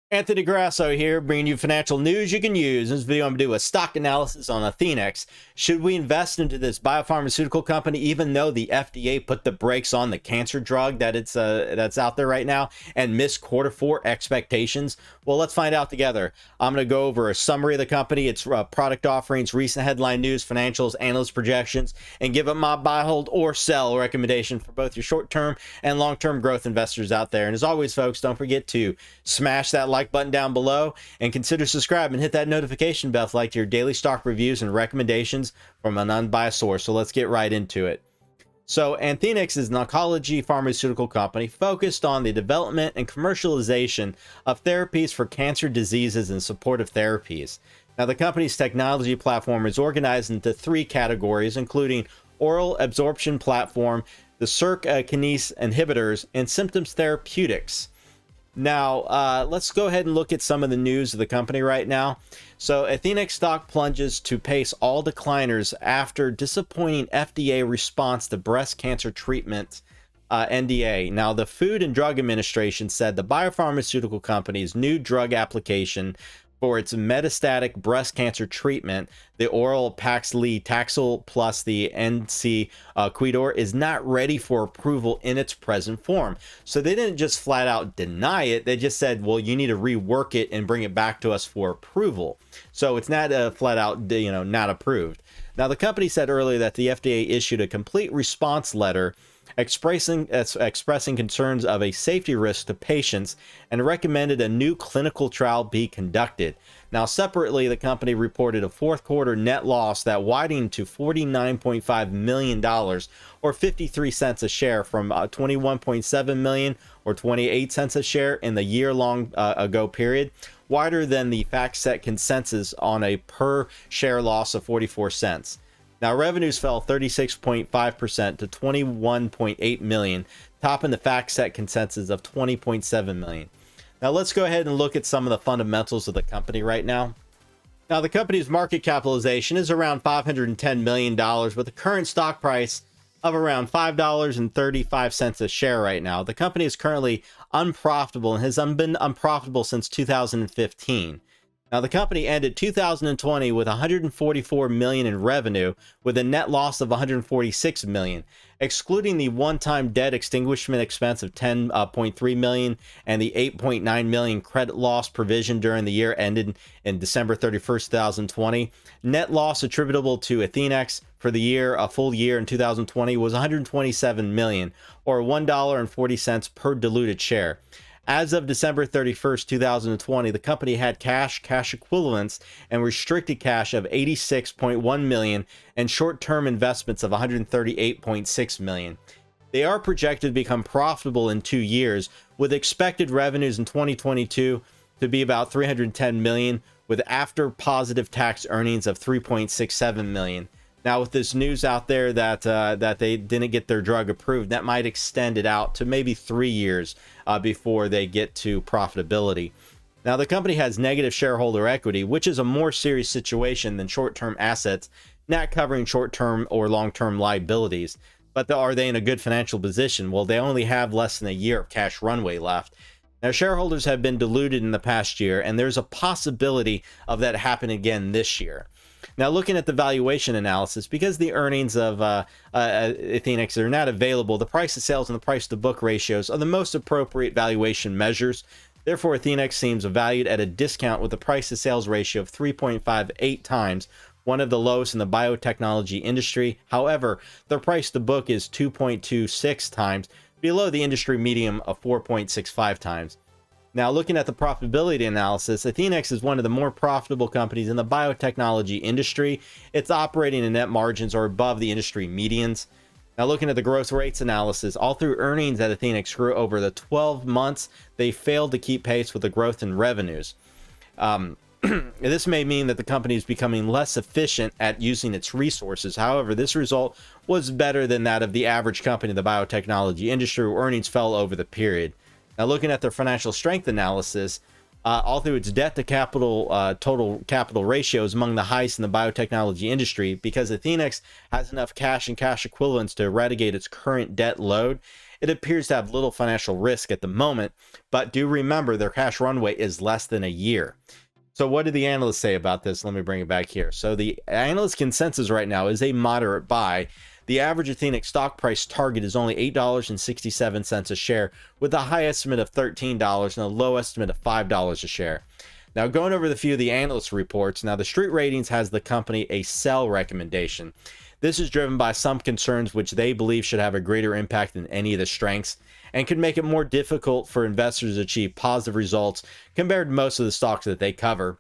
Anthony Grasso here, bringing you financial news you can use. In this video, I'm going to do a stock analysis on Athenex. Should we invest into this biopharmaceutical company, even though the FDA put the brakes on the cancer drug that's out there right now and missed Q4 expectations? Well, let's find out together. I'm going to go over a summary of the company, its product offerings, recent headline news, financials, analyst projections, and give it my buy, hold, or sell recommendation for both your short-term and long-term growth investors out there. And as always, folks, don't forget to smash that like button down below and consider subscribing and hit that notification bell for your daily stock reviews and recommendations from an unbiased source. So let's get right into it. So Athenex is an oncology pharmaceutical company focused on the development and commercialization of therapies for cancer diseases and supportive therapies. Now, the company's technology platform is organized into three categories, including Oral Absorption Platform, the Src Kinase Inhibitors, and Symptom Therapeutics. Now, let's go ahead and look at some of the news of the company right now. So, Athenex Stock plunges to pace all decliners after disappointing FDA response to breast cancer treatment NDA. Now, the Food and Drug Administration said the biopharmaceutical company's new drug application for its metastatic breast cancer treatment, the oral paclitaxel plus the NC Quidor, is not ready for approval in its present form. So they didn't just flat out deny it. They just said, well, you need to rework it and bring it back to us for approval. So it's not flat out, not approved. Now, the company said earlier that the FDA issued a complete response letter expressing concerns of a safety risk to patients and recommended a new clinical trial be conducted. Now, separately, the company reported a fourth quarter net loss that widened to $49.5 million or 53 cents a share from $21.7 million or 28 cents a share in the year-long ago period, wider than the FactSet consensus on a per share loss of 44 cents. Now, revenues fell 36.5% to $21.8 million, topping the FactSet consensus of $20.7 million. Now, let's go ahead and look at some of the fundamentals of the company right now. Now, the company's market capitalization is around $510 million with a current stock price of around $5.35 a share right now. The company is currently unprofitable and has been unprofitable since 2015. Now, the company ended 2020 with $144 million in revenue with a net loss of $146 million, excluding the one-time debt extinguishment expense of $10.3 million and the $8.9 million credit loss provision during the year ended in December 31st, 2020. Net loss attributable to Athenex for the year, a full year in 2020, was $127 million or $1.40 per diluted share. As of December 31st, 2020, the company had cash equivalents, and restricted cash of $86.1 million and short-term investments of $138.6 million. They are projected to become profitable in 2 years, with expected revenues in 2022 to be about $310 million, with after positive tax earnings of $3.67 million. Now, with this news out there that they didn't get their drug approved, that might extend it out to maybe 3 years before they get to profitability. Now, the company has negative shareholder equity, which is a more serious situation than short-term assets not covering short-term or long-term liabilities. But are they in a good financial position? Well, they only have less than a year of cash runway left. Now, shareholders have been diluted in the past year, and there's a possibility of that happening again this year. Now, looking at the valuation analysis, because the earnings of Athenex are not available, the price to sales and the price to book ratios are the most appropriate valuation measures. Therefore, Athenex seems valued at a discount with a price to sales ratio of 3.58 times, one of the lowest in the biotechnology industry. However, their price to book is 2.26 times, below the industry median of 4.65 times. Now, looking at the profitability analysis, Athenex is one of the more profitable companies in the biotechnology industry. Its operating and net margins are above the industry medians. Now, looking at the growth rates analysis, all through earnings at Athenex grew over the 12 months. They failed to keep pace with the growth in revenues. This may mean that the company is becoming less efficient at using its resources. However, this result was better than that of the average company in the biotechnology industry, where earnings fell over the period. Now, looking at their financial strength analysis, all through its debt to capital, total capital ratios among the highest in the biotechnology industry, because Athenex has enough cash and cash equivalents to eradicate its current debt load. it appears to have little financial risk at the moment, but do remember their cash runway is less than a year. So what do the analysts say about this? Let me bring it back here. So the analyst consensus right now is a moderate buy. The average Athenex stock price target is only $8.67 a share, with a high estimate of $13 and a low estimate of $5 a share. Now, going over the few of the analyst reports, now the Street Ratings has the company a sell recommendation. This is driven by some concerns which they believe should have a greater impact than any of the strengths and could make it more difficult for investors to achieve positive results compared to most of the stocks that they cover.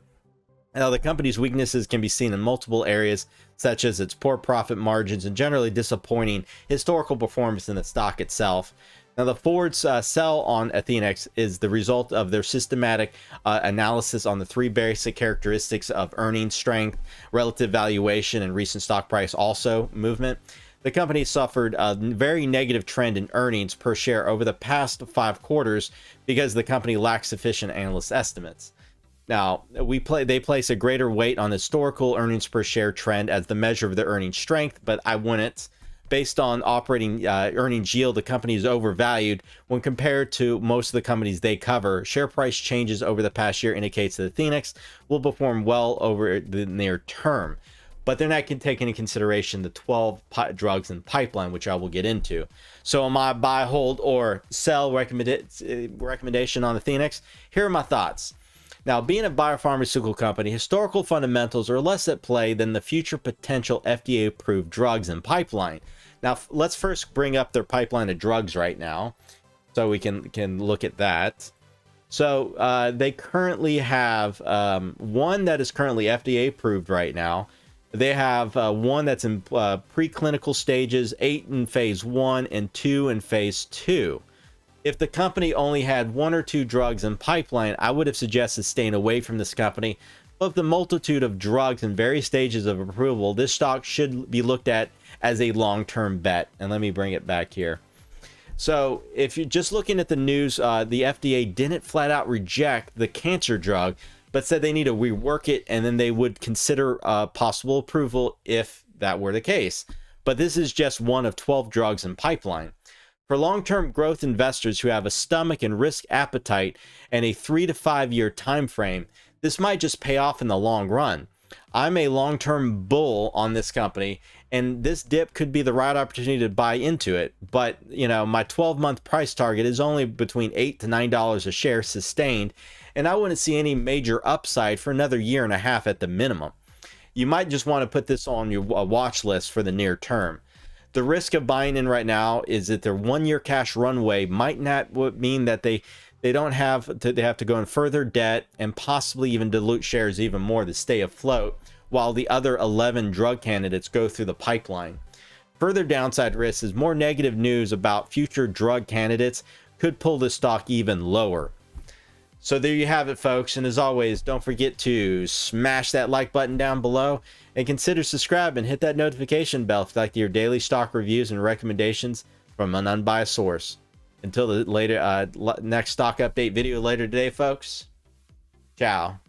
Now, the company's weaknesses can be seen in multiple areas, such as its poor profit margins and generally disappointing historical performance in the stock itself. Now, the forward sell on Athenex is the result of their systematic analysis on the three basic characteristics of earnings strength, relative valuation, and recent stock price also movement. The company suffered a very negative trend in earnings per share over the past 5 quarters because the company lacks sufficient analyst estimates. Now, they place a greater weight on historical earnings per share trend as the measure of their earnings strength, but I wouldn't. Based on operating earnings yield, the company is overvalued when compared to most of the companies they cover. Share price changes over the past year indicates that Athenex will perform well over the near term, but they're not taking into consideration the 12 drugs in pipeline, which I will get into. So my buy, hold, or sell recommendation on Athenex, here are my thoughts. Now, being a biopharmaceutical company, historical fundamentals are less at play than the future potential FDA-approved drugs in pipeline. Now, let's first bring up their pipeline of drugs right now, so we can look at that. So they currently have one that is currently FDA-approved right now. They have one that's in preclinical stages, 8 in phase 1 and 2 in phase 2. If the company only had 1 or 2 drugs in pipeline, I would have suggested staying away from this company. But with the multitude of drugs in various stages of approval, this stock should be looked at as a long-term bet. And let me bring it back here. So if you're just looking at the news, the FDA didn't flat out reject the cancer drug, but said they need to rework it, and then they would consider possible approval if that were the case. But this is just one of 12 drugs in pipeline. For long-term growth investors who have a stomach and risk appetite and a 3 to 5 year time frame, this might just pay off in the long run. I'm a long-term bull on this company, and this dip could be the right opportunity to buy into it. But, you know, my 12-month price target is only between $8 to $9 a share sustained, and I wouldn't see any major upside for another year and a half at the minimum. You might just want to put this on your watch list for the near term. The risk of buying in right now is that their 1 year cash runway might not mean that they have to go in further debt and possibly even dilute shares even more to stay afloat, while the other 11 drug candidates go through the pipeline. Further downside risk is more negative news about future drug candidates could pull the stock even lower. So there you have it, folks, and as always, don't forget to smash that like button down below and consider subscribing and hit that notification bell if you like your daily stock reviews and recommendations from an unbiased source. Until the next stock update video later today, folks, ciao.